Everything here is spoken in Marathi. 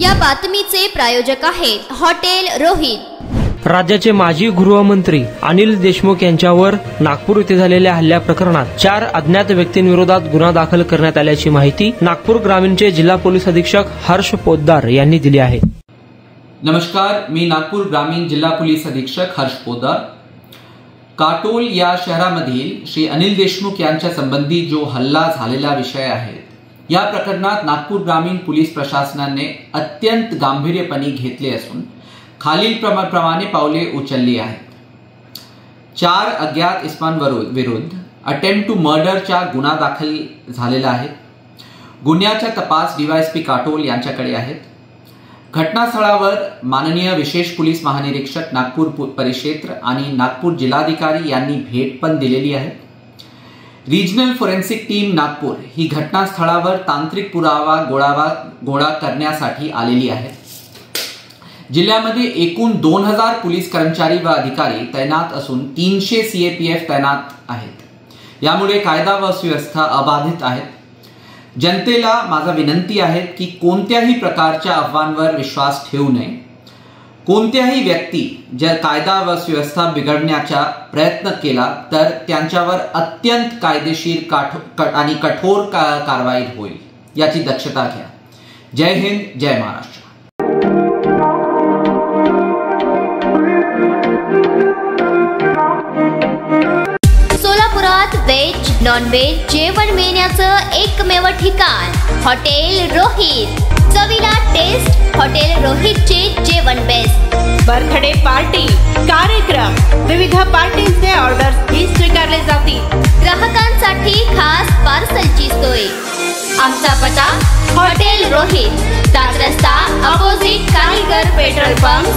या बातमीचे प्रायोजक आहेत हॉटेल रोहित। राज्याचे माजी गृहमंत्री अनिल देशमुख यांच्यावर नागपूर येथे झालेल्या हल्ल्या प्रकरणात 4 अज्ञात व्यक्तींविरोधात गुन्हा दाखल करण्यात आल्याची माहिती नागपूर ग्रामीणचे जिल्हा पोलीस अधीक्षक हर्ष पोद्दार यांनी दिली आहे। नमस्कार, मी नागपूर ग्रामीण जिल्हा पोलीस अधीक्षक हर्ष पोद्दार। काटोल या शहरामधील श्री अनिल देशमुख यांच्या संबंधी जो हल्ला झालेला विषय आहे, या प्रकरणात नागपूर ग्रामीण पोलीस प्रशासनाने अत्यंत गांभीर्यपणे घेतले असून खालील प्रमाणे पावले उचलली आहेत। 4 अज्ञात इसमांविरुद्ध अटेम्प्ट टू मर्डरचा गुन्हा दाखल झालेला आहे। गुन्ह्याचा तपास डीवायएसपी काटोल यांच्याकडे आहेत। घटनास्थळावर माननीय विशेष पोलीस महानिरीक्षक नागपूर परिक्षेत्र आणि नागपूर जिल्हाधिकारी यांनी भेट पण दिलेली आहे। रिजनल फोरेन्सिक टीम नागपूर ही घटनास्थळावर तांत्रिक पुरावा गोळा करण्यासाठी आलेली आहे। जिल्ह्यामध्ये एकूण 2000 पोलीस कर्मचारी व अधिकारी तैनात असून 300 सीएपीएफ तैनात आहेत। यामुळे कायदा व सुव्यवस्था अबाधित आहेत। जनतेला माझा विनंती आहे की कोणत्याही प्रकारच्या अफवांवर विश्वास ठेवू नये। कोणत्याही व्यक्ती जर कायदा व सुव्यवस्था बिघडण्याचा प्रयत्न केला तर त्यांच्यावर अत्यंत कायदेशीर आणि कठोर कारवाई होईल, याची दक्षता घ्या। जय हिंद, जय महाराष्ट्र। सोलापुरात व्हेज नॉन व्हेज जेवण मिळण्याचं एकमेव ठिकाण हॉटेल रोहित। चवीला टेस्ट, हॉटेल रोहितचे जेवण बेस्ट। बर्थडे पार्टी, कार्यक्रम, विविध पार्टींचे ऑर्डर्स ही स्वीकारले जातील। ग्राहकांसाठी खास पार्सलची सोय। आमचा पत्ता हॉटेल रोहित, 7 रस्ता अपोजिट कारीगर पेट्रोल पंप,